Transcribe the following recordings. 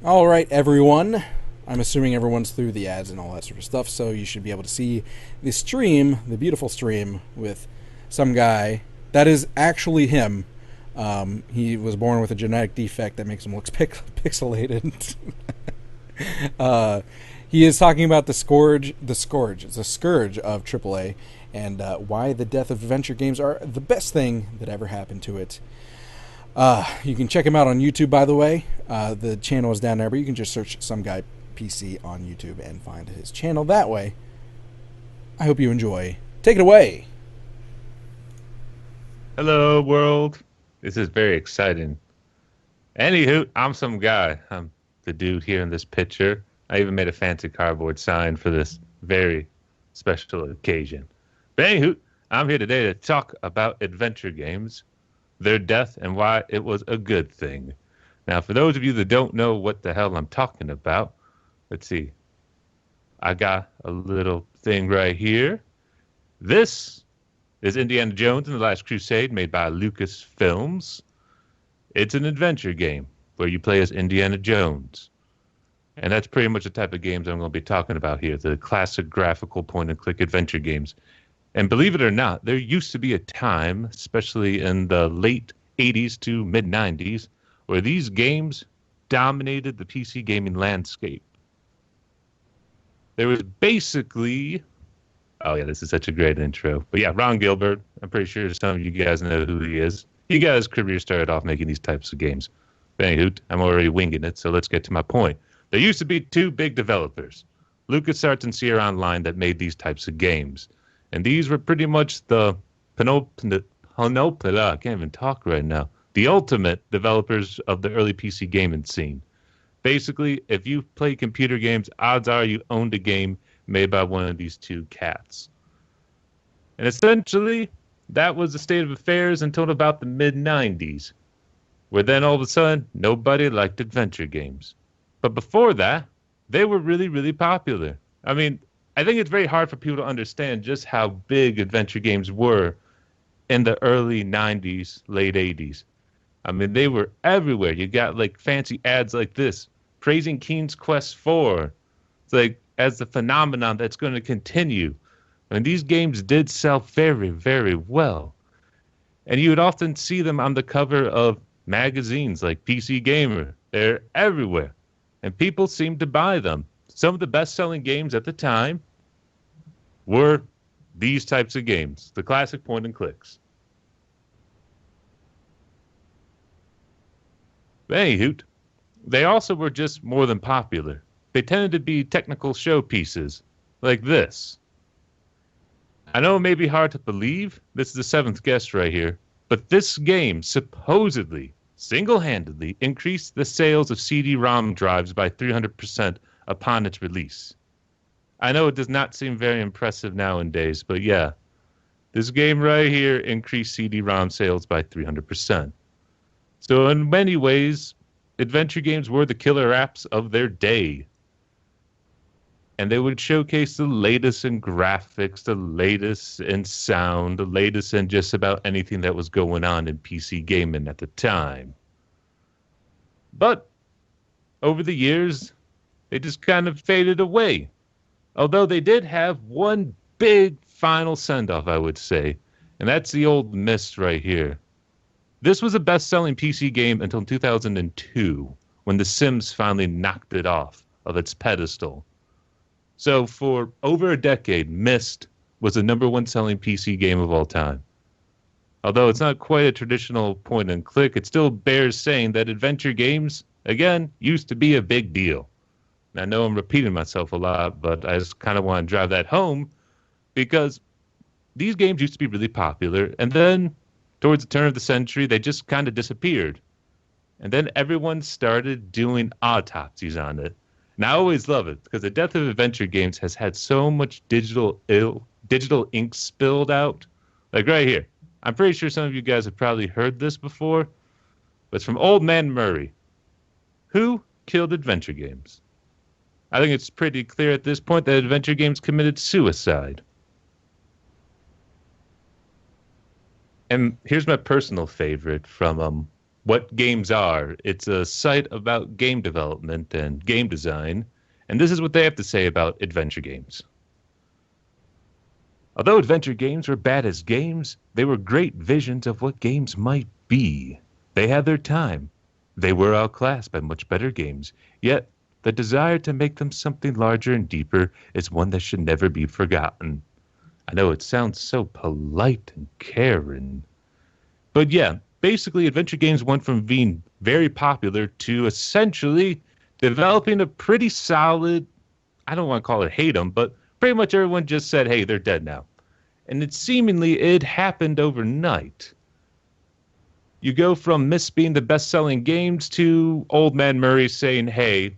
All right, everyone. I'm assuming everyone's through the ads and all that sort of stuff, so you should be able to see the stream, the beautiful stream with some guy. That is actually him. He was born with a genetic defect that makes him look pixelated. He is talking about the Scourge. It's a Scourge of AAA, and why the Death of Adventure games are the best thing that ever happened to it. You can check him out on YouTube, by the way. The channel is down there, but you can just search SomeGuyPC on YouTube and find his channel that way. I hope you enjoy. Take it away. Hello, world. This is very exciting. Anywho, I'm some guy. I'm the dude here in this picture. I even made a fancy cardboard sign for this very special occasion. But anywho, I'm here today to talk about adventure games, their death, and why it was a good thing. Now, for those of you that don't know what the hell I'm talking about, let's see. I got a little thing right here. This is Indiana Jones and the Last Crusade, made by Lucasfilms. It's an adventure game where you play as Indiana Jones. And that's pretty much the type of games I'm going to be talking about here, the classic graphical point-and-click adventure games. And believe it or not, there used to be a time, especially in the late 80s to mid-90s, where these games dominated the PC gaming landscape. There was basically... Oh, yeah, this is such a great intro. But yeah, Ron Gilbert, I'm pretty sure some of you guys know who he is. He got his career started off making these types of games. But anywho, I'm already winging it, so let's get to my point. There used to be two big developers, LucasArts and Sierra Online, that made these types of games. And these were pretty much the I can't even talk right now. The ultimate developers of the early PC gaming scene. Basically, if you play computer games, odds are you owned a game made by one of these two cats. And essentially, that was the state of affairs until about the mid-90s, where then all of a sudden, nobody liked adventure games. But before that, they were really, really popular. I mean, I think it's very hard for people to understand just how big adventure games were in the early 90s, late 80s. I mean, they were everywhere. You got like fancy ads like this, praising King's Quest IV. It's like, as the phenomenon that's going to continue. And these games did sell very, very well. And you would often see them on the cover of magazines like PC Gamer. They're everywhere. And people seem to buy them. Some of the best-selling games at the time were these types of games, the classic point-and-clicks. But anywho, they also were just more than popular. They tended to be technical showpieces, like this. I know it may be hard to believe, this is the seventh guest right here, but this game supposedly, single-handedly, increased the sales of CD-ROM drives by 300% upon its release. I know it does not seem very impressive nowadays, but yeah, this game right here increased CD-ROM sales by 300%. So in many ways, adventure games were the killer apps of their day. And they would showcase the latest in graphics, the latest in sound, the latest in just about anything that was going on in PC gaming at the time. But over the years, they just kind of faded away. Although they did have one big final send-off, I would say. And that's the old Myst right here. This was a best-selling PC game until 2002, when The Sims finally knocked it off of its pedestal. So for over a decade, Myst was the #1 selling PC game of all time. Although it's not quite a traditional point-and-click, it still bears saying that adventure games, again, used to be a big deal. And I know I'm repeating myself a lot, but I just kind of want to drive that home because these games used to be really popular, and then towards the turn of the century, they just kind of disappeared. And then everyone started doing autopsies on it. And I always love it because the death of adventure games has had so much digital ink spilled out. Like right here. I'm pretty sure some of you guys have probably heard this before, but it's from Old Man Murray. Who killed adventure games? I think it's pretty clear at this point that adventure games committed suicide. And here's my personal favorite from what games are. It's a site about game development and game design, and this is what they have to say about adventure games. Although adventure games were bad as games, they were great visions of what games might be. They had their time. They were outclassed by much better games, yet the desire to make them something larger and deeper is one that should never be forgotten. I know it sounds so polite and caring. But yeah, basically adventure games went from being very popular to essentially developing a pretty solid, I don't want to call it hate 'em, but pretty much everyone just said, hey, they're dead now. And it happened overnight. You go from Myst being the best-selling games to Old Man Murray saying, hey,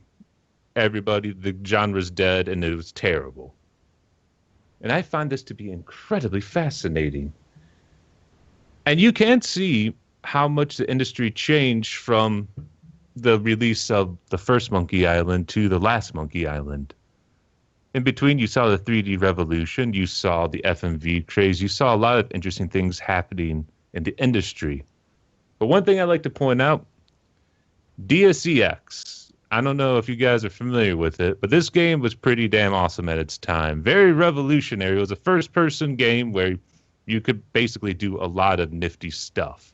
everybody, the genre's dead and it was terrible. And I find this to be incredibly fascinating. And you can see how much the industry changed from the release of the first Monkey Island to the last Monkey Island. In between, you saw the 3D revolution, you saw the FMV craze, you saw a lot of interesting things happening in the industry. But one thing I'd like to point out, DSEX. I don't know if you guys are familiar with it, but this game was pretty damn awesome at its time. Very revolutionary. It was a first-person game where you could basically do a lot of nifty stuff.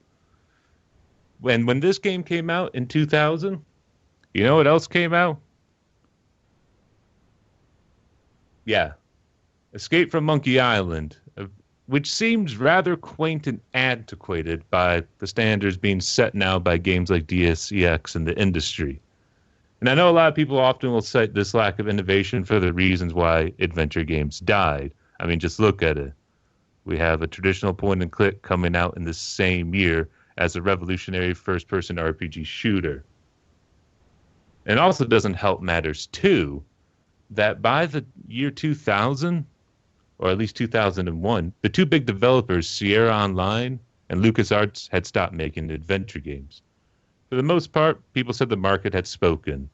When this game came out in 2000, you know what else came out? Yeah, Escape from Monkey Island, which seems rather quaint and antiquated by the standards being set now by games like DSEX and the industry. And I know a lot of people often will cite this lack of innovation for the reasons why adventure games died. I mean, just look at it. We have a traditional point and click coming out in the same year as a revolutionary first-person RPG shooter. It also doesn't help matters, too, that by the year 2000, or at least 2001, the two big developers, Sierra Online and LucasArts, had stopped making adventure games. For the most part, people said the market had spoken,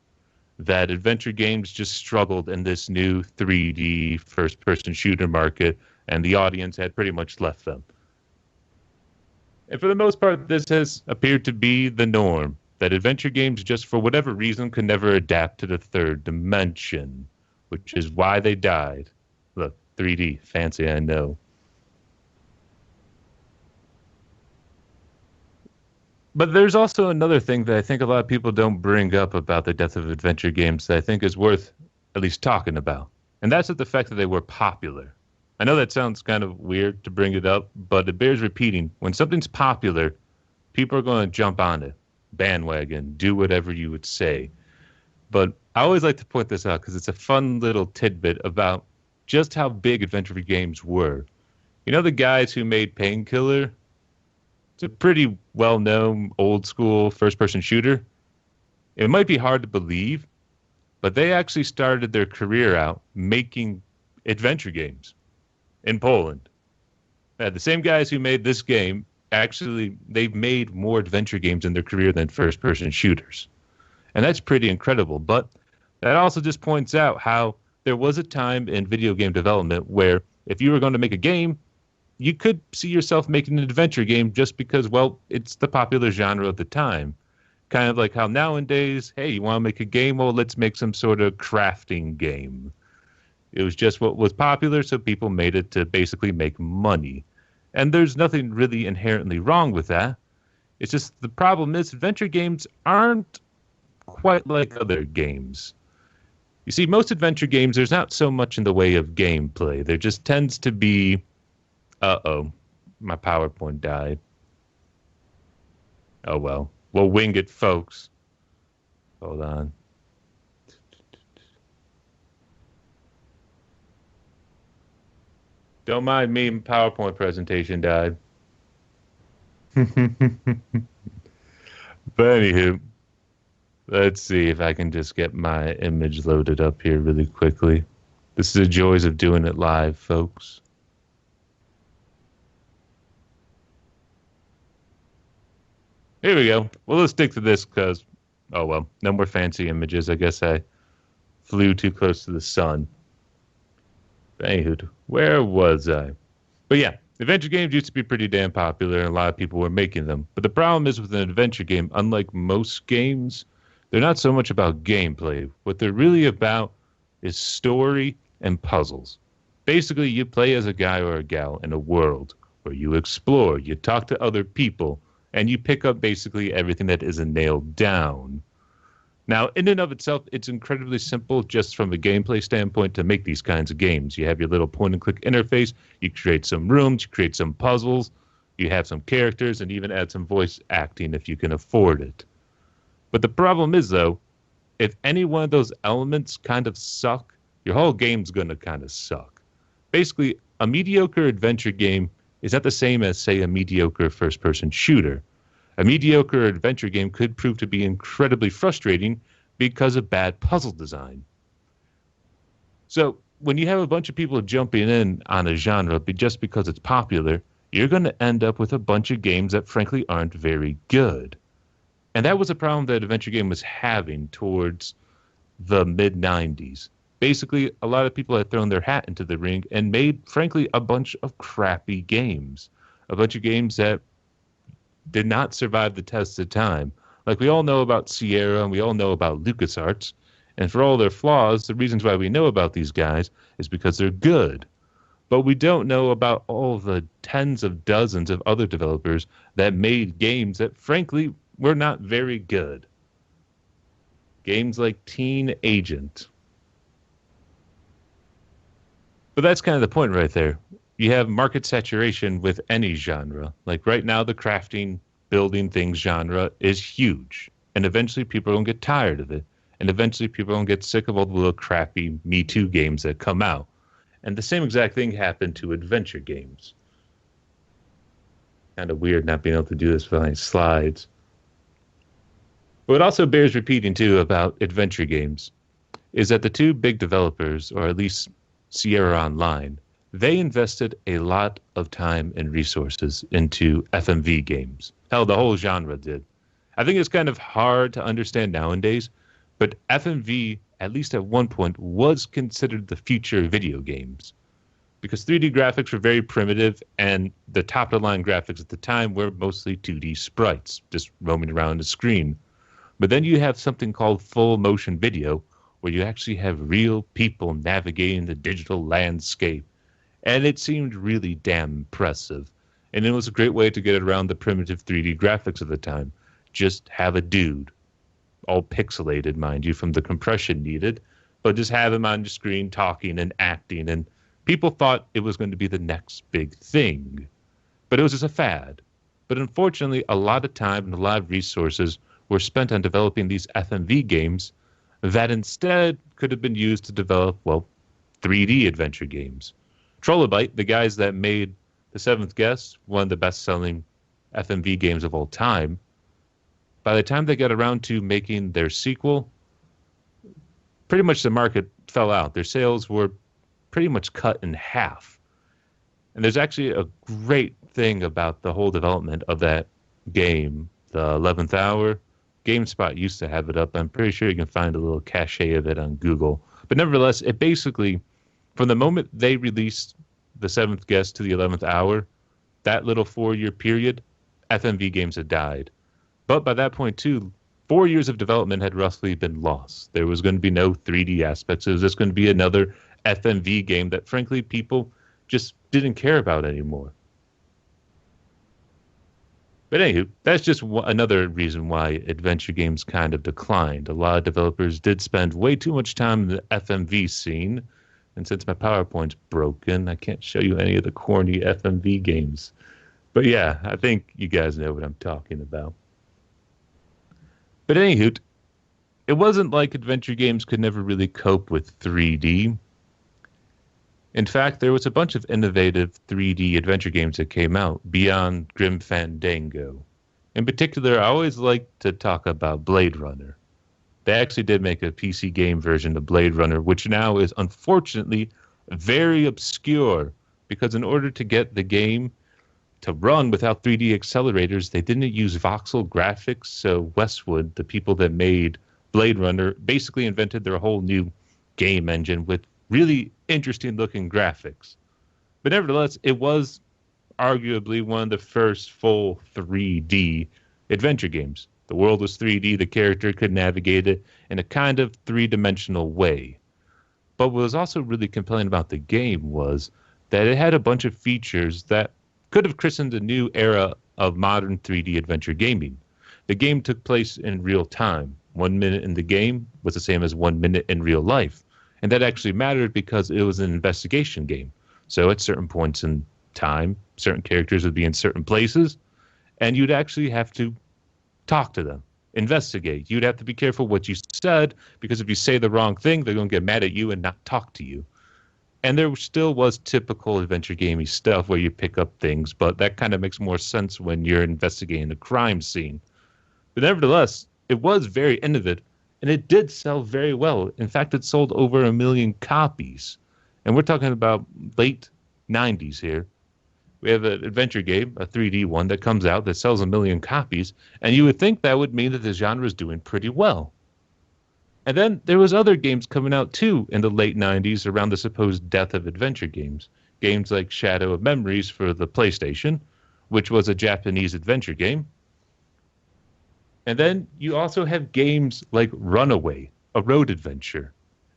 that adventure games just struggled in this new 3D first-person shooter market, and the audience had pretty much left them. And for the most part, this has appeared to be the norm, that adventure games just for whatever reason could never adapt to the third dimension, which is why they died. Look, 3D, fancy, I know. But there's also another thing that I think a lot of people don't bring up about the death of adventure games that I think is worth at least talking about. And that's the fact that they were popular. I know that sounds kind of weird to bring it up, but it bears repeating. When something's popular, people are going to jump on it, bandwagon, do whatever you would say. But I always like to point this out because it's a fun little tidbit about just how big adventure games were. You know the guys who made Painkiller? It's a pretty well-known, old-school first-person shooter. It might be hard to believe, but they actually started their career out making adventure games in Poland. The same guys who made this game, actually, they've made more adventure games in their career than first-person shooters. And that's pretty incredible. But that also just points out how there was a time in video game development where if you were going to make a game, you could see yourself making an adventure game just because, well, it's the popular genre of the time. Kind of like how nowadays, hey, you want to make a game? Well, let's make some sort of crafting game. It was just what was popular, so people made it to basically make money. And there's nothing really inherently wrong with that. It's just the problem is adventure games aren't quite like other games. You see, most adventure games, there's not so much in the way of gameplay. There just tends to be... Uh-oh, my PowerPoint died. Oh, well. We'll wing it, folks. Hold on. Don't mind me, my PowerPoint presentation died. But anywho, let's see if I can just get my image loaded up here really quickly. This is the joys of doing it live, folks. Here we go. Well, let's stick to this because, oh well, no more fancy images. I guess I flew too close to the sun. But anywho, where was I? But yeah, Adventure games used to be pretty damn popular, and a lot of people were making them. But the problem is with an adventure game, unlike most games, they're not so much about gameplay. What they're really about is story and puzzles. Basically, you play as a guy or a gal in a world where you explore, you talk to other people, and you pick up basically everything that isn't nailed down. Now, in and of itself, it's incredibly simple just from a gameplay standpoint to make these kinds of games. You have your little point-and-click interface, you create some rooms, you create some puzzles, you have some characters, and even add some voice acting if you can afford it. But the problem is, though, if any one of those elements kind of suck, your whole game's going to kind of suck. Basically, a mediocre adventure game is not the same as, say, a mediocre first-person shooter. A mediocre adventure game could prove to be incredibly frustrating because of bad puzzle design. So when you have a bunch of people jumping in on a genre just because it's popular, you're going to end up with a bunch of games that frankly aren't very good. And that was a problem that adventure game was having towards the mid-90s. Basically, a lot of people had thrown their hat into the ring and made, frankly, a bunch of crappy games. A bunch of games that did not survive the test of time. Like we all know about Sierra and we all know about LucasArts. And for all their flaws, the reasons why we know about these guys is because they're good. But we don't know about all the tens of dozens of other developers that made games that, frankly, were not very good. Games like Teen Agent. But that's kind of the point right there. You have market saturation with any genre. Like right now, the crafting, building things genre is huge. And eventually people are going to get tired of it. And eventually people are going to get sick of all the little crappy Me Too games that come out. And the same exact thing happened to adventure games. Kind of weird not being able to do this with any slides. But what also bears repeating, too, about adventure games is that the two big developers, or at least Sierra Online, they invested a lot of time and resources into FMV games. Hell, the whole genre did. I think it's kind of hard to understand nowadays, but FMV, at least at one point, was considered the future of video games. Because 3D graphics were very primitive, and the top-of-the-line graphics at the time were mostly 2D sprites, just roaming around the screen. But then you have something called full motion video, where you actually have real people navigating the digital landscape. And it seemed really damn impressive. And it was a great way to get around the primitive 3D graphics of the time. Just have a dude, all pixelated, mind you, from the compression needed, but just have him on the screen talking and acting. And people thought it was going to be the next big thing. But it was just a fad. But unfortunately, a lot of time and a lot of resources were spent on developing these FMV games that instead could have been used to develop, well, 3D adventure games. Trollobite, the guys that made The Seventh Guest, one of the best-selling FMV games of all time, by the time they got around to making their sequel, pretty much the market fell out. Their sales were pretty much cut in half. And there's actually a great thing about the whole development of that game, The 11th Hour. GameSpot used to have it up. I'm pretty sure you can find a little cache of it on Google. But nevertheless, it basically, from the moment they released The Seventh Guest to The 11th Hour, that little 4-year period, FMV games had died. But by that point, too, 4 years of development had roughly been lost. There was going to be no 3D aspects. It was just going to be another FMV game that, frankly, people just didn't care about anymore. But anywho, that's just another reason why adventure games kind of declined. A lot of developers did spend way too much time in the FMV scene. And since my PowerPoint's broken, I can't show you any of the corny FMV games. But yeah, I think you guys know what I'm talking about. But anywho, it wasn't like adventure games could never really cope with 3D. In fact, there was a bunch of innovative 3D adventure games that came out beyond Grim Fandango. In particular, I always like to talk about Blade Runner. They actually did make a PC game version of Blade Runner, which now is unfortunately very obscure, because in order to get the game to run without 3D accelerators, they didn't use voxel graphics. So Westwood, the people that made Blade Runner, basically invented their whole new game engine with really interesting looking graphics. But nevertheless, it was arguably one of the first full 3D adventure games. The world was 3D, the character could navigate it in a kind of three-dimensional way. But what was also really compelling about the game was that it had a bunch of features that could have christened a new era of modern 3D adventure gaming. The game took place in real time. 1 minute in the game was the same as 1 minute in real life. And that actually mattered because it was an investigation game. So at certain points in time, certain characters would be in certain places, and you'd actually have to talk to them, investigate. You'd have to be careful what you said, because if you say the wrong thing, they're going to get mad at you and not talk to you. And there still was typical adventure gamey stuff where you pick up things, but that kind of makes more sense when you're investigating a crime scene. But nevertheless, it was very innovative, and it did sell very well. In fact, it sold over 1 million copies. And we're talking about late 90s here. We have an adventure game, a 3D one, that comes out that sells 1 million copies, and you would think that would mean that the genre is doing pretty well. And then there was other games coming out, too, in the late 90s around the supposed death of adventure games. Games like Shadow of Memories for the PlayStation, which was a Japanese adventure game. And then you also have games like Runaway, a road adventure.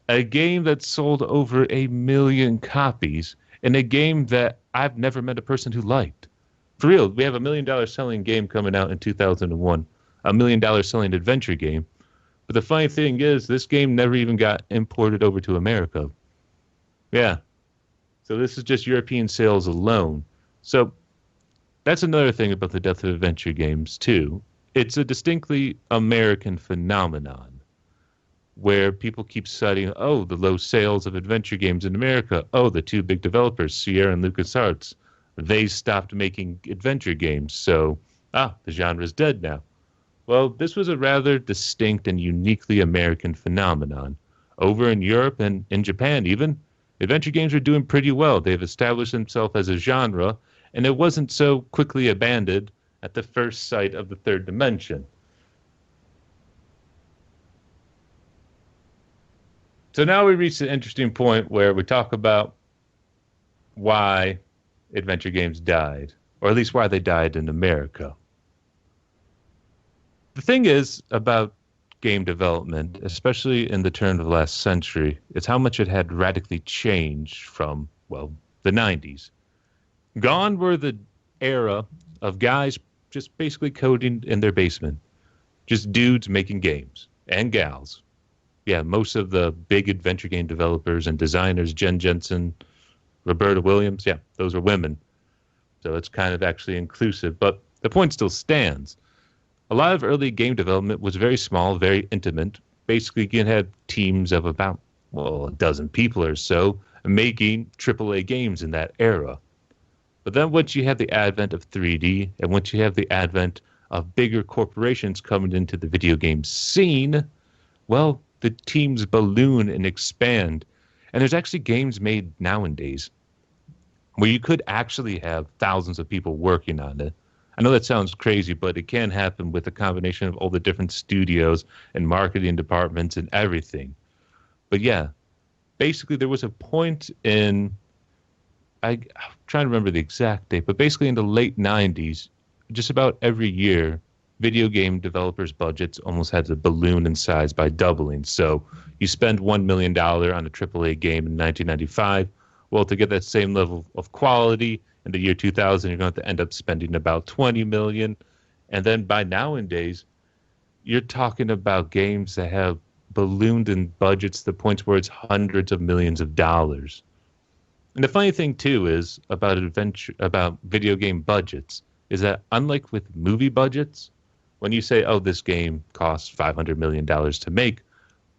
A game that sold over 1 million copies, and a game that I've never met a person who liked. For real, we have $1 million selling game coming out in 2001, $1 million selling adventure game. But the funny thing is, this game never even got imported over to America. Yeah. So this is just European sales alone. So that's another thing about the death of adventure games, too. It's a distinctly American phenomenon, where people keep citing, oh, the low sales of adventure games in America. Oh, the two big developers, Sierra and LucasArts, they stopped making adventure games. So, the genre's dead now. Well, this was a rather distinct and uniquely American phenomenon. Over in Europe and in Japan even, adventure games are doing pretty well. They've established themselves as a genre, and it wasn't so quickly abandoned at the first sight of the third dimension. So now we reach the interesting point where we talk about why adventure games died, or at least why they died in America. The thing is about game development, especially in the turn of the last century, is how much it had radically changed from, well, the 90s. Gone were the era of guys just basically coding in their basement. Just dudes making games, and gals. Yeah, most of the big adventure game developers and designers, Jen Jensen, Roberta Williams, yeah, those are women. So it's kind of actually inclusive. But the point still stands. A lot of early game development was very small, very intimate. Basically, you had teams of about, well, a dozen people or so making AAA games in that era. But then once you have the advent of 3D, and once you have the advent of bigger corporations coming into the video game scene, well, the teams balloon and expand. And there's actually games made nowadays where you could actually have thousands of people working on it. I know that sounds crazy, but it can happen with a combination of all the different studios and marketing departments and everything. But yeah, basically there was a point in, I'm trying to remember the exact date, but basically in the late 90s, just about every year, video game developers' budgets almost had to balloon in size by doubling. So you spend $1 million on a AAA game in 1995. Well, to get that same level of quality in the year 2000, you're going to end up spending about $20 million. And then by nowadays, you're talking about games that have ballooned in budgets to the point where it's hundreds of millions of dollars. And the funny thing, too, is about video game budgets, is that unlike with movie budgets, when you say, oh, this game costs $500 million to make,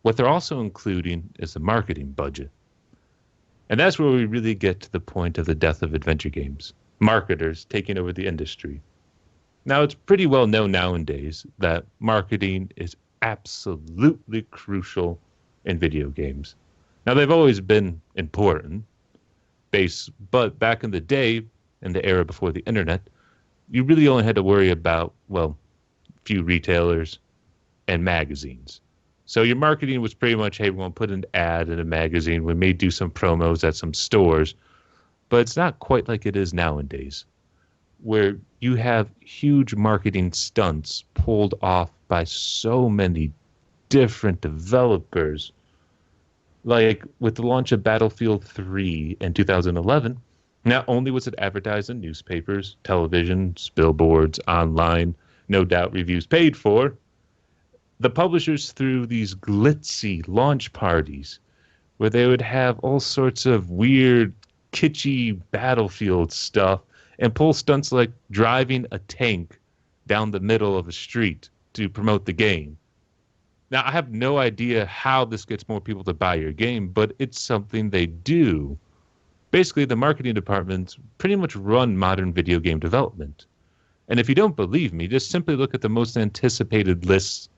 what they're also including is the marketing budget. And that's where we really get to the point of the death of adventure games. Marketers taking over the industry. Now, it's pretty well known nowadays that marketing is absolutely crucial in video games. Now, they've always been important, but back in the day, in the era before the internet, you really only had to worry about, well, few retailers and magazines. So your marketing was pretty much, hey, we're going to put an ad in a magazine. We may do some promos at some stores, but it's not quite like it is nowadays. where you have huge marketing stunts pulled off by so many different developers. Like with the launch of Battlefield 3 in 2011, not only was it advertised in newspapers, television, billboards, online, no doubt reviews paid for, the publishers threw these glitzy launch parties where they would have all sorts of weird, kitschy Battlefield stuff and pull stunts like driving a tank down the middle of a street to promote the game. Now, I have no idea how this gets more people to buy your game, but it's something they do. Basically, the marketing departments pretty much run modern video game development. And if you don't believe me, just simply look at the most anticipated lists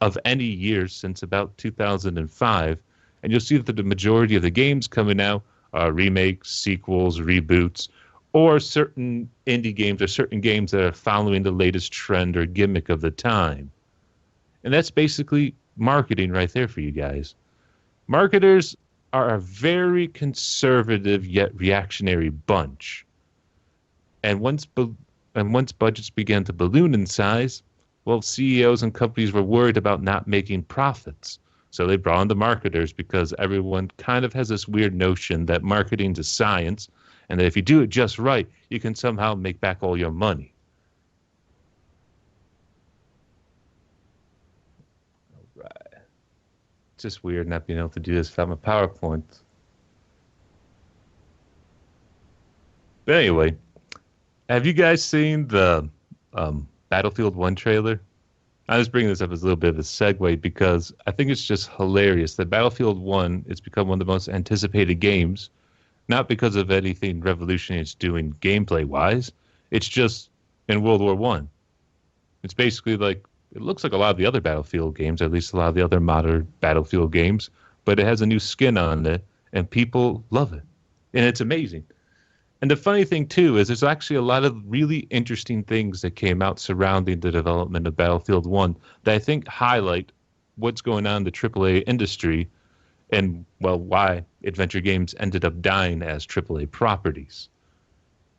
of any year since about 2005, and you'll see that the majority of the games coming out are remakes, sequels, reboots, or certain indie games or certain games that are following the latest trend or gimmick of the time. And that's basically marketing right there for you guys. Marketers are a very conservative yet reactionary bunch. And once budgets began to balloon in size, well, CEOs and companies were worried about not making profits. So they brought in the marketers because everyone kind of has this weird notion that marketing's a science and that if you do it just right, you can somehow make back all your money. All right. It's just weird not being able to do this without my PowerPoint. But anyway, have you guys seen the Battlefield 1 trailer? I was bringing this up as a little bit of a segue because I think it's just hilarious that Battlefield 1 has become one of the most anticipated games, not because of anything revolutionary it's doing gameplay-wise. It's just in World War I. It's basically like, it looks like a lot of the other Battlefield games, at least a lot of the other modern Battlefield games, but it has a new skin on it, and people love it. And it's amazing. And the funny thing, too, is there's actually a lot of really interesting things that came out surrounding the development of Battlefield 1 that I think highlight what's going on in the AAA industry and, well, why adventure games ended up dying as AAA properties.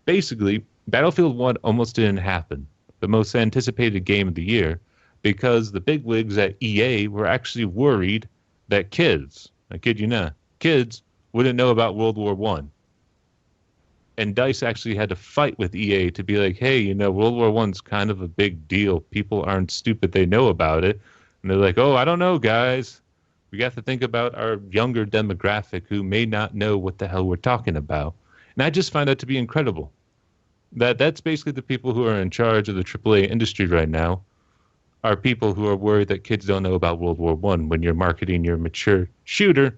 Basically, Battlefield 1 almost didn't happen, the most anticipated game of the year, because the bigwigs at EA were actually worried that kids, I kid you not, kids wouldn't know about World War I. And DICE actually had to fight with EA to be like, hey, you know, World War I's kind of a big deal. People aren't stupid. They know about it. And they're like, oh, I don't know, guys. We got to think about our younger demographic who may not know what the hell we're talking about. And I just find that to be incredible. That's basically the people who are in charge of the AAA industry right now are people who are worried that kids don't know about World War I when you're marketing your mature shooter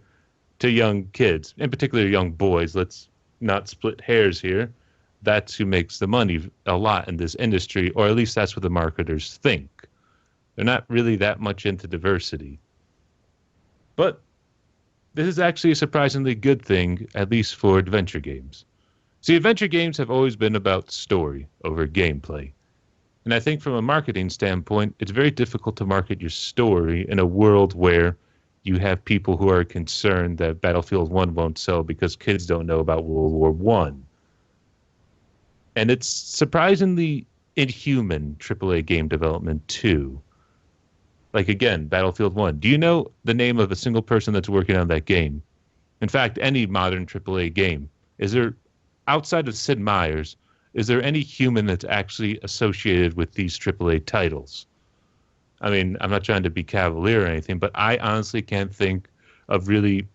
to young kids, in particular young boys. Let's not split hairs here. That's who makes the money a lot in this industry, or at least that's what the marketers think. They're not really that much into diversity. But this is actually a surprisingly good thing, at least for adventure games. See, adventure games have always been about story over gameplay. And I think from a marketing standpoint, it's very difficult to market your story in a world where you have people who are concerned that Battlefield 1 won't sell because kids don't know about World War I. And it's surprisingly inhuman AAA game development, too. Like, again, Battlefield 1. Do you know the name of a single person that's working on that game? In fact, any modern AAA game. Is there, outside of Sid Meier's, is there any human that's actually associated with these AAA titles? I mean, I'm not trying to be cavalier or anything, but I honestly can't think of really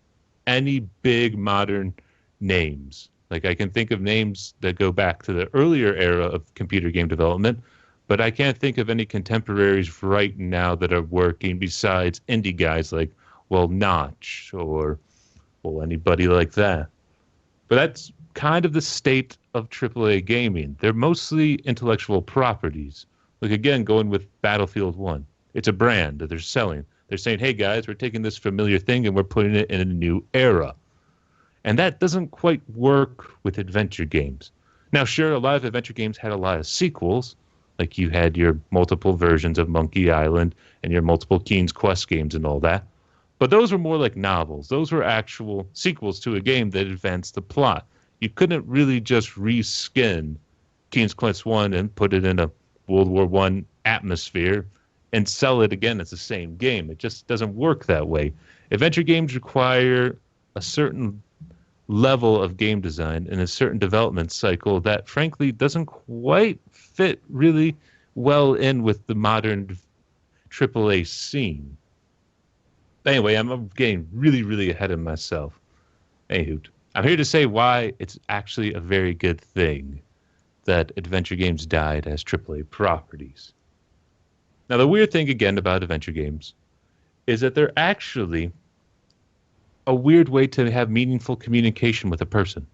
any big modern names. Like, I can think of names that go back to the earlier era of computer game development, but I can't think of any contemporaries right now that are working besides indie guys like, well, Notch or, well, anybody like that. But that's kind of the state of AAA gaming. They're mostly intellectual properties. Like, again, going with Battlefield 1. It's a brand that they're selling. They're saying, hey, guys, we're taking this familiar thing and we're putting it in a new era. And that doesn't quite work with adventure games. Now, sure, a lot of adventure games had a lot of sequels. Like you had your multiple versions of Monkey Island and your multiple King's Quest games and all that. But those were more like novels. Those were actual sequels to a game that advanced the plot. You couldn't really just reskin King's Quest 1 and put it in a World War I atmosphere and sell it again as the same game. It just doesn't work that way. Adventure games require a certain level of game design and a certain development cycle that frankly doesn't quite fit really well in with the modern AAA scene. Anyway, I'm getting really, really ahead of myself. Anywho, I'm here to say why it's actually a very good thing that adventure games died as AAA properties. Now, the weird thing again about adventure games is that they're actually a weird way to have meaningful communication with a person.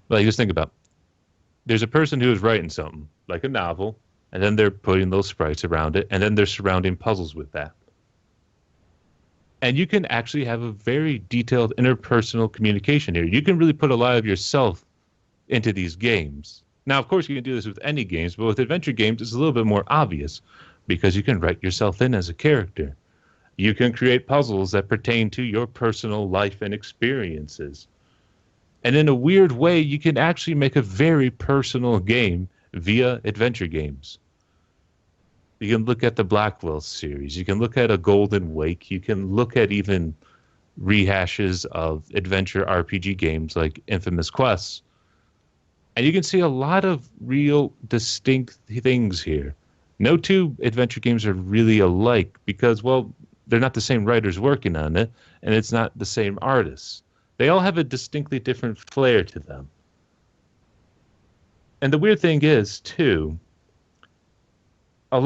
Like, just think about it. There's a person who is writing something, like a novel, and then they're putting those sprites around it, and then they're surrounding puzzles with that. And you can actually have a very detailed interpersonal communication here. You can really put a lot of yourself into these games. Now, of course, you can do this with any games, but with adventure games, it's a little bit more obvious because you can write yourself in as a character. You can create puzzles that pertain to your personal life and experiences. And in a weird way, you can actually make a very personal game via adventure games. You can look at the Blackwell series. You can look at a Golden Wake. You can look at even rehashes of adventure RPG games like Infamous Quests. And you can see a lot of real distinct things here. No two adventure games are really alike because, well, they're not the same writers working on it, and it's not the same artists. They all have a distinctly different flair to them. And the weird thing is, too, at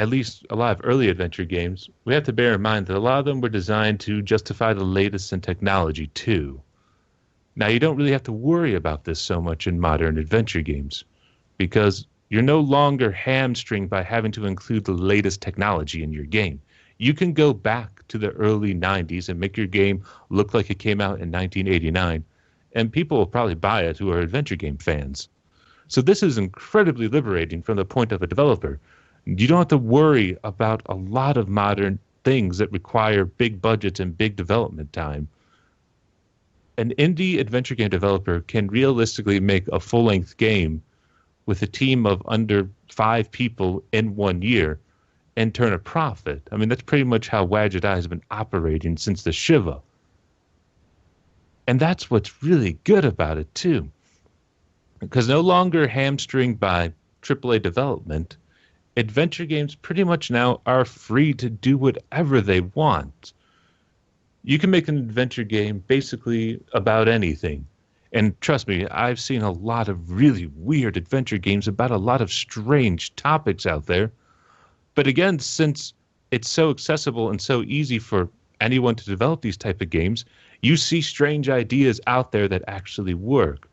least a lot of early adventure games, we have to bear in mind that a lot of them were designed to justify the latest in technology, too. Now, you don't really have to worry about this so much in modern adventure games because you're no longer hamstringed by having to include the latest technology in your game. You can go back to the early 90s and make your game look like it came out in 1989, and people will probably buy it who are adventure game fans. So this is incredibly liberating from the point of a developer. You don't have to worry about a lot of modern things that require big budgets and big development time. An indie adventure game developer can realistically make a full-length game with a team of under 5 people in 1 year and turn a profit. I mean, that's pretty much how Wadget Eye has been operating since the Shiva. And that's what's really good about it, too. Because no longer hamstringed by AAA development, adventure games pretty much now are free to do whatever they want. You can make an adventure game basically about anything. And trust me, I've seen a lot of really weird adventure games about a lot of strange topics out there. But again, since it's so accessible and so easy for anyone to develop these type of games, you see strange ideas out there that actually work.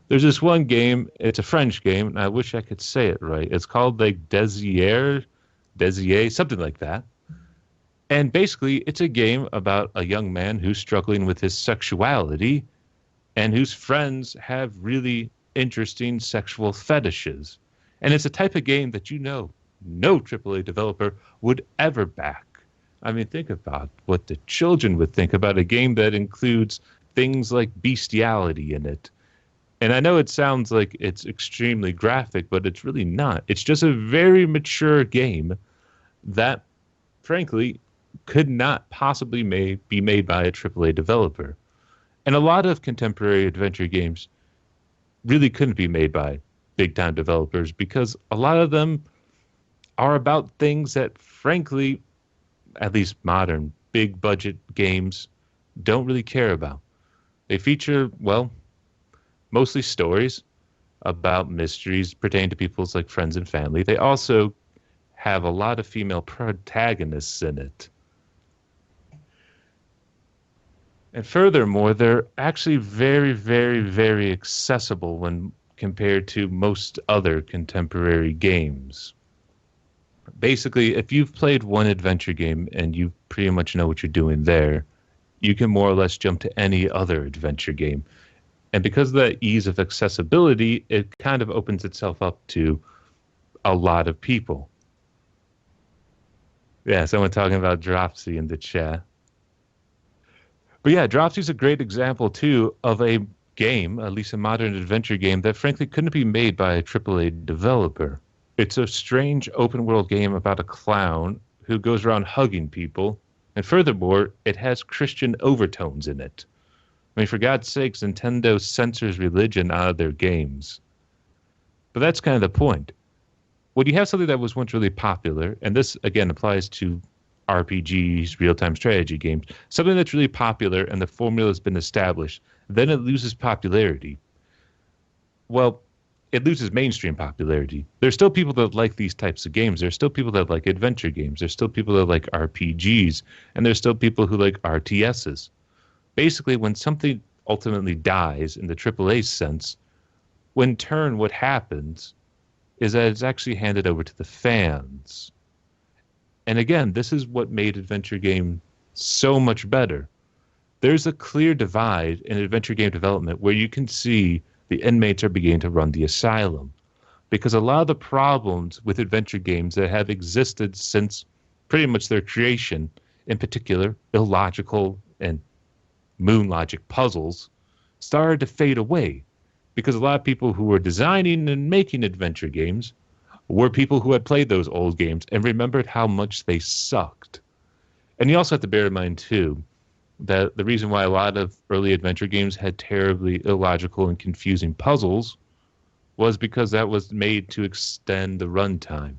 There's this one game, it's a French game, and I wish I could say it right. It's called like Desier, something like that. And basically, it's a game about a young man who's struggling with his sexuality and whose friends have really interesting sexual fetishes. And it's a type of game that no AAA developer would ever back. I mean, think about what the children would think about a game that includes things like bestiality in it. And I know it sounds like it's extremely graphic, but it's really not. It's just a very mature game that, frankly, could not possibly be made by a AAA developer. And a lot of contemporary adventure games really couldn't be made by big-time developers because a lot of them are about things that, frankly, at least modern big-budget games don't really care about. They feature, well, mostly stories about mysteries pertaining to people's like friends and family. They also have a lot of female protagonists in it. And furthermore, they're actually very, very, very accessible when compared to most other contemporary games. Basically, if you've played one adventure game and you pretty much know what you're doing there, you can more or less jump to any other adventure game. And because of that ease of accessibility, it kind of opens itself up to a lot of people. Yeah, someone talking about Dropsy in the chat. But yeah, Dropsy's a great example, too, of a game, at least a modern adventure game, that frankly couldn't be made by a AAA developer. It's a strange open world game about a clown who goes around hugging people, and furthermore, it has Christian overtones in it. I mean, for God's sakes, Nintendo censors religion out of their games. But that's kind of the point. When you have something that was once really popular, and this again applies to RPGs, real-time strategy games, something that's really popular and the formula has been established, then it loses popularity. Well, it loses mainstream popularity. There's still people that like these types of games. There's still people that like adventure games. There's still people that like RPGs, and there's still people who like RTSs. Basically, when something ultimately dies in the AAA sense, when turn what happens is that it's actually handed over to the fans. And again, this is what made adventure game so much better. There's a clear divide in adventure game development where you can see the inmates are beginning to run the asylum. Because a lot of the problems with adventure games that have existed since pretty much their creation, in particular, illogical and moon logic puzzles, started to fade away. Because a lot of people who were designing and making adventure games were people who had played those old games and remembered how much they sucked. And you also have to bear in mind, too, that the reason why a lot of early adventure games had terribly illogical and confusing puzzles was because that was made to extend the runtime.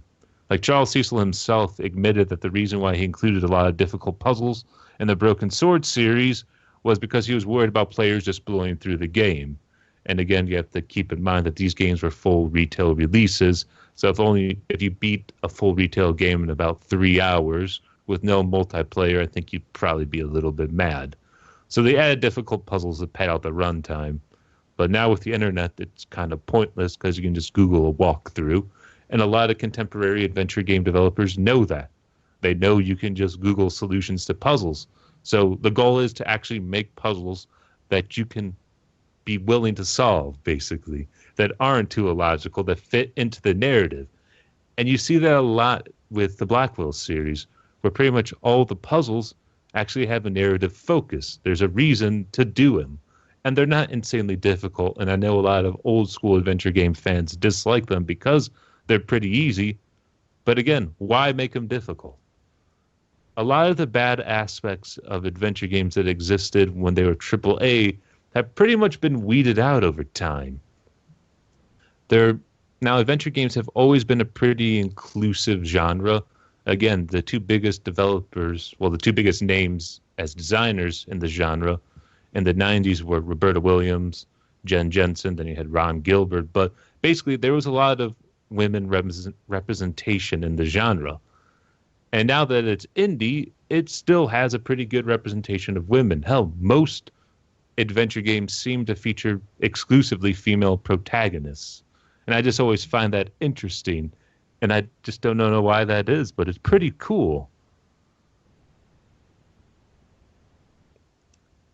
Like Charles Cecil himself admitted that the reason why he included a lot of difficult puzzles in the Broken Sword series was because he was worried about players just blowing through the game. And again, you have to keep in mind that these games were full retail releases. So if you beat a full retail game in about 3 hours with no multiplayer, I think you'd probably be a little bit mad. So they added difficult puzzles to pad out the runtime. But now with the internet, it's kind of pointless because you can just Google a walkthrough. And a lot of contemporary adventure game developers know that. They know you can just Google solutions to puzzles. So the goal is to actually make puzzles that you can be willing to solve, basically, that aren't too illogical, that fit into the narrative. And you see that a lot with the Blackwell series, where pretty much all the puzzles actually have a narrative focus. There's a reason to do them. And they're not insanely difficult. And I know a lot of old school adventure game fans dislike them because they're pretty easy. But again, why make them difficult? A lot of the bad aspects of adventure games that existed when they were AAA have pretty much been weeded out over time. Now, adventure games have always been a pretty inclusive genre. Again, the two biggest names as designers in the genre in the 90s were Roberta Williams, Jen Jensen, then you had Ron Gilbert. But basically, there was a lot of women representation in the genre. And now that it's indie, it still has a pretty good representation of women. Hell, most adventure games seem to feature exclusively female protagonists. And I just always find that interesting. And I just don't know why that is, but it's pretty cool.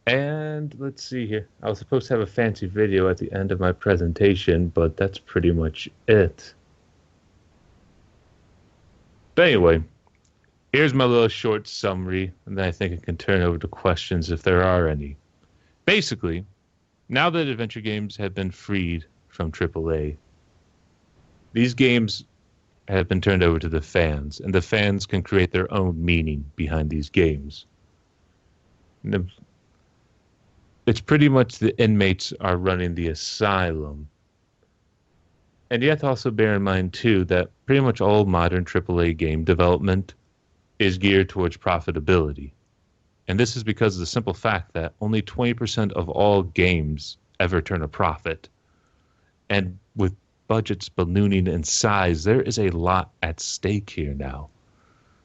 And let's see here. I was supposed to have a fancy video at the end of my presentation, but that's pretty much it. But anyway, here's my little short summary, and then I think I can turn over to questions if there are any. Basically, now that adventure games have been freed from AAA, these games have been turned over to the fans, and the fans can create their own meaning behind these games. It's pretty much the inmates are running the asylum. And you have to also bear in mind, too, that pretty much all modern AAA game development is geared towards profitability. And this is because of the simple fact that only 20% of all games ever turn a profit. And with budgets ballooning in size, there is a lot at stake here now.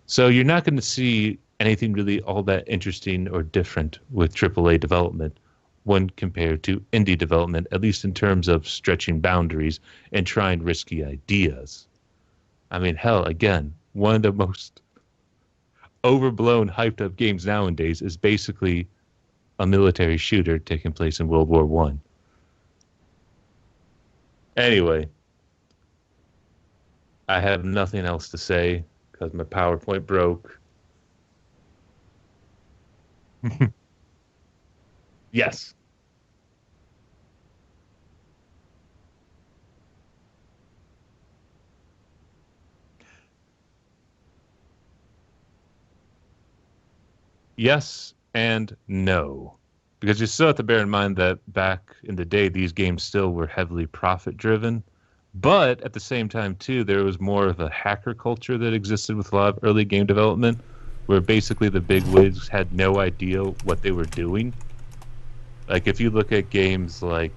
So you're not going to see anything really all that interesting or different with AAA development when compared to indie development, at least in terms of stretching boundaries and trying risky ideas. I mean, hell, again, one of the most overblown, hyped up games nowadays is basically a military shooter taking place in World War I. Anyway, I have nothing else to say because my PowerPoint broke. Yes. Yes and no. Because you still have to bear in mind that back in the day, these games still were heavily profit-driven. But at the same time, too, there was more of a hacker culture that existed with a lot of early game development, where basically the big wigs had no idea what they were doing. Like, if you look at games like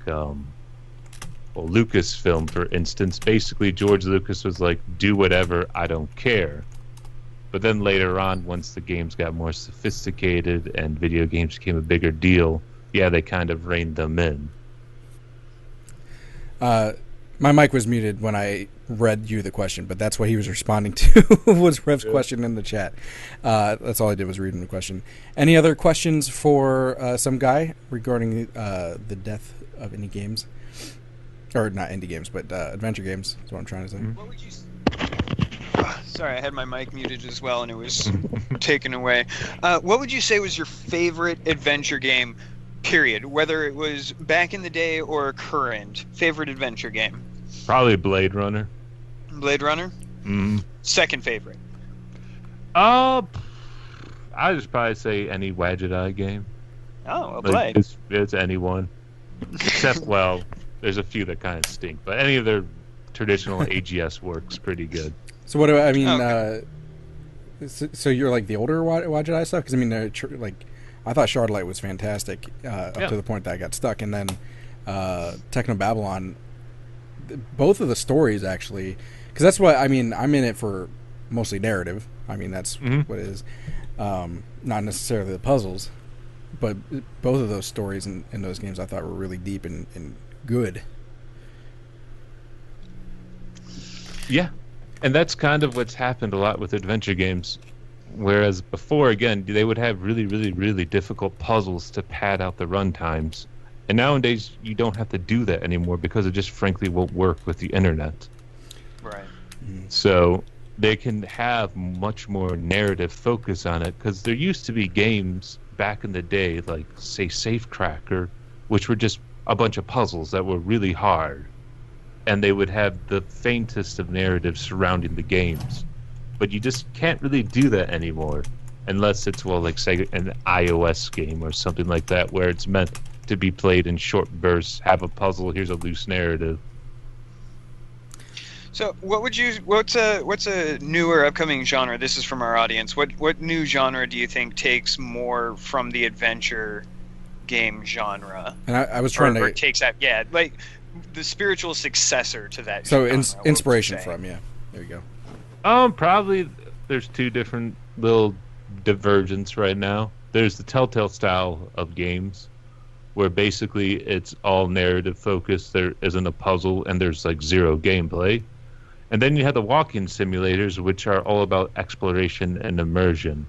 Lucasfilm, for instance, basically George Lucas was like, do whatever, I don't care. But then later on, once the games got more sophisticated and video games became a bigger deal, yeah, they kind of reined them in. My mic was muted when I read you the question, but that's what he was responding to was Rev's question in the chat. That's all I did was read him the question. Any other questions for SomeGuy regarding the death of indie games? Or not indie games, but adventure games is what I'm trying to say. What would you... Sorry, I had my mic muted as well, and it was taken away. What would you say was your favorite adventure game, period? Whether it was back in the day or current. Favorite adventure game? Probably Blade Runner. Blade Runner? Mm. Second favorite? I'd just probably say any Wadget Eye game. Oh, well Like, played. it's anyone. Except, well, there's a few that kind of stink, but any of their traditional AGS works pretty good. So what do I mean? Okay. So you're like the older Wadget Eye stuff? Because I mean, like I thought Shardlight was fantastic up to the point that I got stuck, and then Techno Babylon. Both of the stories actually, because that's what I mean. I'm in it for mostly narrative. I mean, that's what it is. Not necessarily the puzzles, but both of those stories in those games I thought were really deep and good. Yeah. And that's kind of what's happened a lot with adventure games. Whereas before, again, they would have really, really, really difficult puzzles to pad out the run times. And nowadays, you don't have to do that anymore because it just frankly won't work with the internet. Right. So they can have much more narrative focus on it, because there used to be games back in the day, like, say, Safecracker, which were just a bunch of puzzles that were really hard. And they would have the faintest of narratives surrounding the games. But you just can't really do that anymore, unless it's, well, like, say, an iOS game or something like that, where it's meant to be played in short bursts, have a puzzle, here's a loose narrative. So, what's a newer upcoming genre? This is from our audience. What new genre do you think takes more from the adventure game genre? And I was trying or to takes that, like the spiritual successor to that. so genre, inspiration from there you go. Probably there's two different little divergence right now. There's the Telltale style of games, where basically it's all narrative focused. There isn't a puzzle, and there's like zero gameplay. And then you have the walking simulators, which are all about exploration and immersion.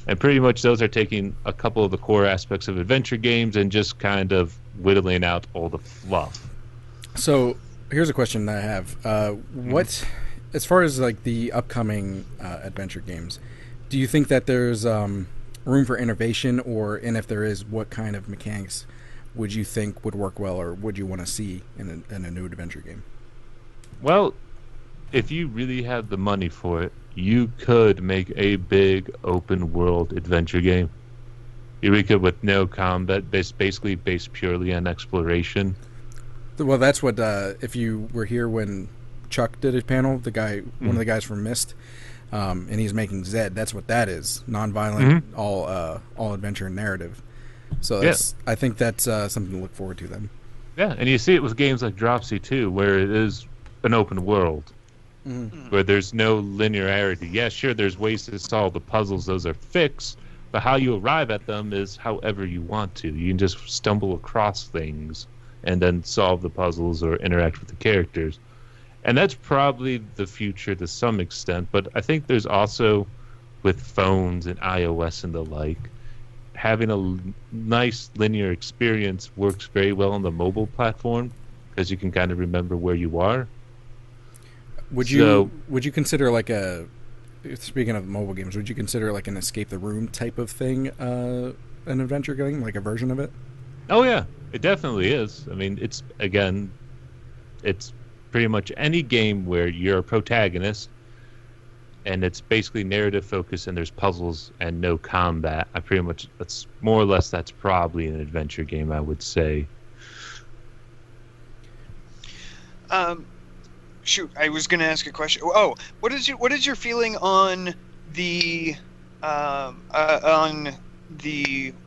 And pretty much those are taking a couple of the core aspects of adventure games and just kind of whittling out all the fluff. So here's a question that I have. What, as far as like the upcoming adventure games, do you think that there's room for innovation, and if there is, what kind of mechanics would you think would work well, or would you want to see in a new adventure game? Well, if you really have the money for it, you could make a big open world adventure game. You could, with no combat, basically based purely on exploration. Well, that's what if you were here when Chuck did his panel, one of the guys from Myst, and he's making Zed. That's what that is: non-violent, all adventure and narrative. So I think that's something to look forward to then. Yeah, and you see it with games like Dropsy too, where it is an open world, where there's no linearity. Yeah, sure, there's ways to solve the puzzles; those are fixed. But how you arrive at them is however you want to. You can just stumble across things and then solve the puzzles or interact with the characters. And that's probably the future to some extent. But I think there's also, with phones and iOS and the like, having a nice linear experience works very well on the mobile platform, because you can kind of remember where you are. Would you consider like speaking of mobile games, would you consider like an escape the room type of thing an adventure game, like a version of it? Oh yeah, it definitely is. I mean, it's pretty much any game where you're a protagonist and it's basically narrative focused, and there's puzzles and no combat. That's more or less that's probably an adventure game, I would say. Shoot, I was going to ask a question. Oh, what is your feeling on the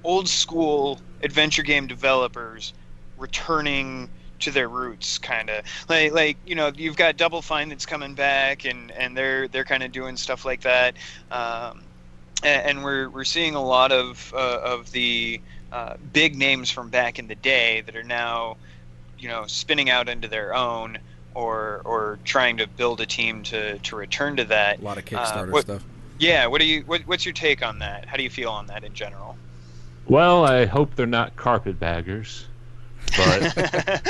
old school adventure game developers returning to their roots, kind of like you've got Double Fine that's coming back, and they're kind of doing stuff like that, and we're seeing a lot of the big names from back in the day that are now spinning out into their own, or trying to build a team to return to that. A lot of Kickstarter stuff. Yeah, what's your take on that? How do you feel on that in general? Well, I hope they're not carpetbaggers, but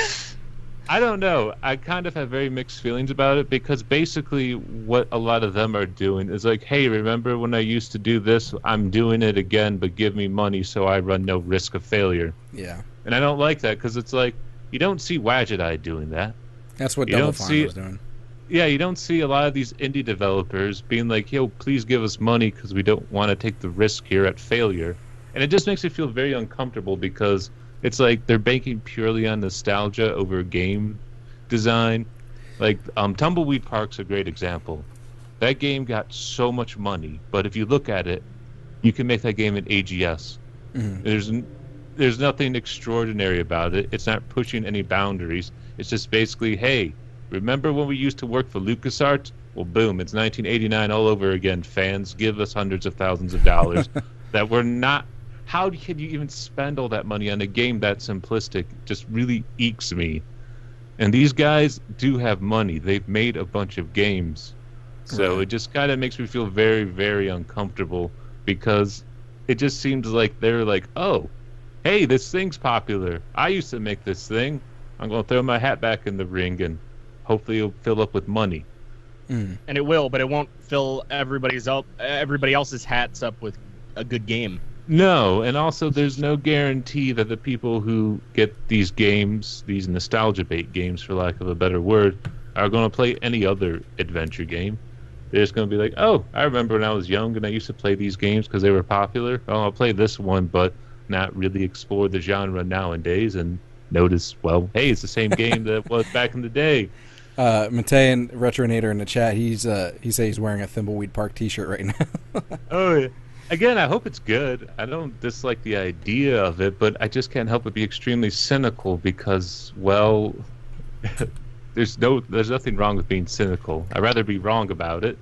I don't know. I kind of have very mixed feelings about it, because basically what a lot of them are doing is like, hey, remember when I used to do this? I'm doing it again, but give me money so I run no risk of failure. Yeah. And I don't like that, because it's like, you don't see Wadget Eye doing that. That's what Double Fine was doing. Yeah, you don't see a lot of these indie developers being like, yo, please give us money because we don't want to take the risk here at failure. And it just makes me feel very uncomfortable, because it's like they're banking purely on nostalgia over game design. Like, Tumbleweed Park's a great example. That game got so much money, but if you look at it, you can make that game an AGS. Mm-hmm. There's nothing extraordinary about it. It's not pushing any boundaries. It's just basically, hey, remember when we used to work for LucasArts? Well, boom, it's 1989 all over again. Fans, give us hundreds of thousands of dollars that we're not... How can you even spend all that money on a game that simplistic? Just really eeks me. And these guys do have money. They've made a bunch of games. So It just kind of makes me feel very, very uncomfortable, because it just seems like they're like, oh, hey, this thing's popular. I used to make this thing. I'm going to throw my hat back in the ring, and hopefully it'll fill up with money. And it will, but it won't fill everybody else's hats up with a good game. No, and also there's no guarantee that the people who get these games, these nostalgia bait games for lack of a better word, are going to play any other adventure game. They're just going to be like, oh, I remember when I was young and I used to play these games because they were popular. Oh, I'll play this one, but not really explore the genre nowadays and notice, well, hey, it's the same game that was back in the day. Matei, Retronator in the chat, he said he's wearing a Thimbleweed Park t-shirt right now. Oh, yeah. Again, I hope it's good. I don't dislike the idea of it, but I just can't help but be extremely cynical because, well, there's nothing wrong with being cynical. I'd rather be wrong about it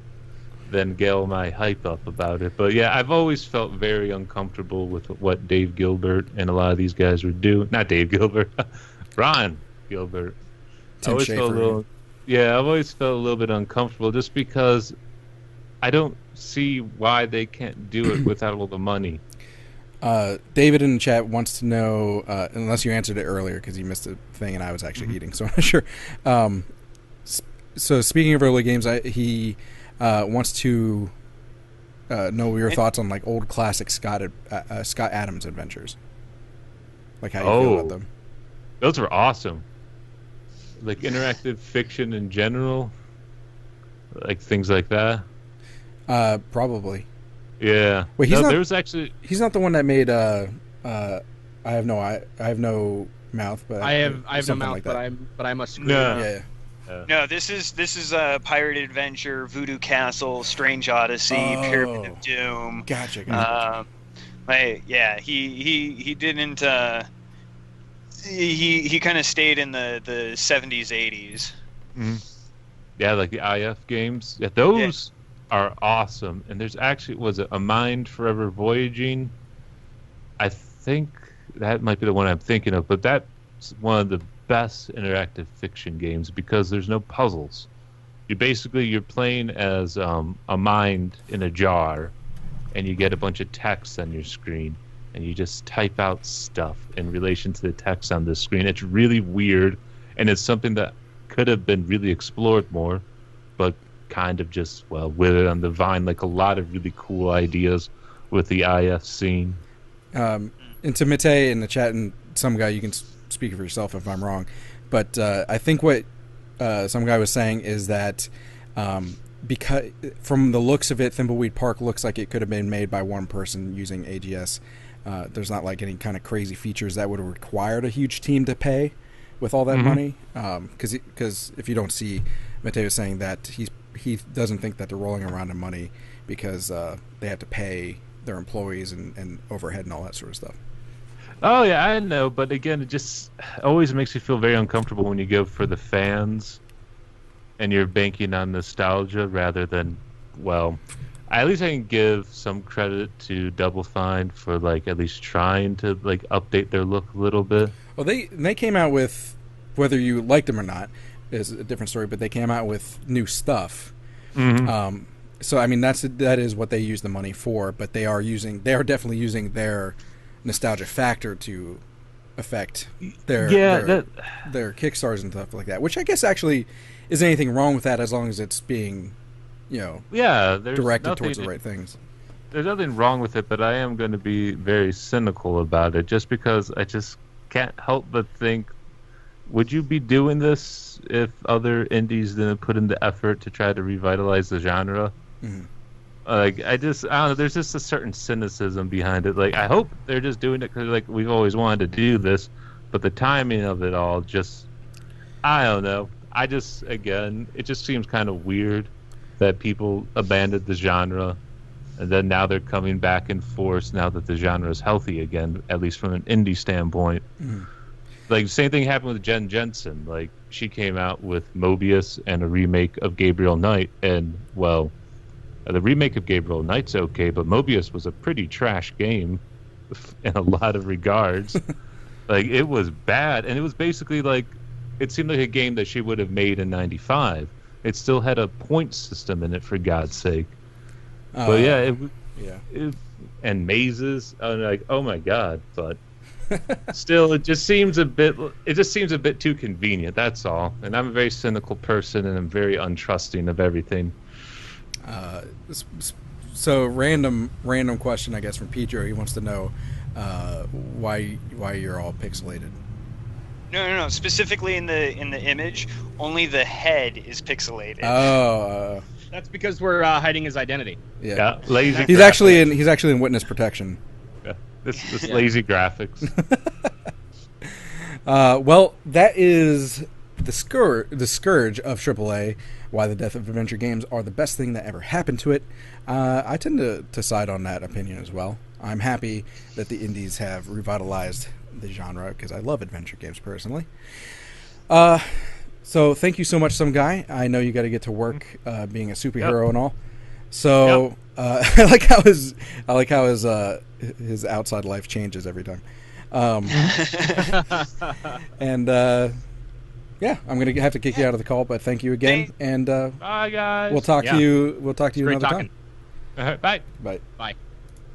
than gale my hype up about it. But yeah, I've always felt very uncomfortable with what Dave Gilbert and a lot of these guys were doing. Not Dave Gilbert, Ron Gilbert. Tim Schafer. I've always felt a little bit uncomfortable just because I don't see why they can't do it without all the money. David in the chat wants to know, unless you answered it earlier because he missed a thing and I was actually eating, so I'm not sure. So speaking of early games, he wants to know your thoughts on like old classic Scott Adams adventures, like how you feel about them. Those were awesome. Like interactive fiction in general, like things like that. Probably. Yeah. Wait, he's not the one that made I have no mouth, but I have no mouth, like but I must agree. No. Yeah. No, this is Pirate Adventure, Voodoo Castle, Strange Odyssey, Pyramid of Doom. Gotcha. He didn't. He kind of stayed in the 70s, 80s. Mm-hmm. Yeah, like the IF games. Yeah, those are awesome. And there's actually a Mind Forever Voyaging. I think that might be the one I'm thinking of, but that's one of the best interactive fiction games because there's no puzzles. You're playing as a mind in a jar, and you get a bunch of text on your screen, and you just type out stuff in relation to the text on the screen. It's really weird, and it's something that could have been really explored more, but kind of just, withered on the vine, like a lot of really cool ideas with the IF scene. And to Matei in the chat, and SomeGuy, you can speak for yourself if I'm wrong, but I think what SomeGuy was saying is that because from the looks of it, Thimbleweed Park looks like it could have been made by one person using AGS. There's not like any kind of crazy features that would have required a huge team to pay with all that money. Because if you don't see, Mateo saying that he doesn't think that they're rolling around in money because they have to pay their employees and overhead and all that sort of stuff. Oh yeah, I know, but again, it just always makes you feel very uncomfortable when you go for the fans and you're banking on nostalgia rather than, well, at least I can give some credit to Double Fine for like at least trying to like update their look a little bit. Well, they came out with, whether you liked them or not is a different story, but they came out with new stuff. So I mean that is what they use the money for, but they are definitely using their nostalgia factor to affect their Kickstarters and stuff like that, which I guess actually isn't anything wrong with that as long as it's being, directed towards the right things. There's nothing wrong with it, but I am going to be very cynical about it just because I just can't help but think, would you be doing this if other indies didn't put in the effort to try to revitalize the genre? Like, I don't know, there's just a certain cynicism behind it. Like, I hope they're just doing it because, like, we've always wanted to do this, but the timing of it all just, I don't know. It just seems kind of weird that people abandoned the genre, and then now they're coming back in force now that the genre is healthy again, at least from an indie standpoint. Like, same thing happened with Jen Jensen. Like, she came out with Mobius and a remake of Gabriel Knight, and, well, the remake of Gabriel Knight's okay, but Mobius was a pretty trash game in a lot of regards. Like, it was bad, and it was basically like, it seemed like a game that she would have made in 95. It still had a point system in it, for God's sake. But and mazes, I'm like, oh my God, but still, it just seems a bit too convenient, that's all. And I'm a very cynical person, and I'm very untrusting of everything. So random question, I guess, from Pedro. He wants to know why you're all pixelated. No. Specifically in the image, only the head is pixelated. Oh, that's because we're hiding his identity. Yeah, lazy. He's actually in witness protection. Yeah, this lazy graphics. Well, that is the scourge of AAA. Why the Death of Adventure games are the best thing that ever happened to it. I tend to side on that opinion as well. I'm happy that the indies have revitalized the genre because I love adventure games personally. So thank you so much, SomeGuy. I know you got to get to work being a superhero and all. So I like how his outside life changes every time. And yeah, I'm gonna have to kick you out of the call, but thank you again. And bye, guys. We'll talk to you. We'll talk to you another time. Bye. Bye. Bye.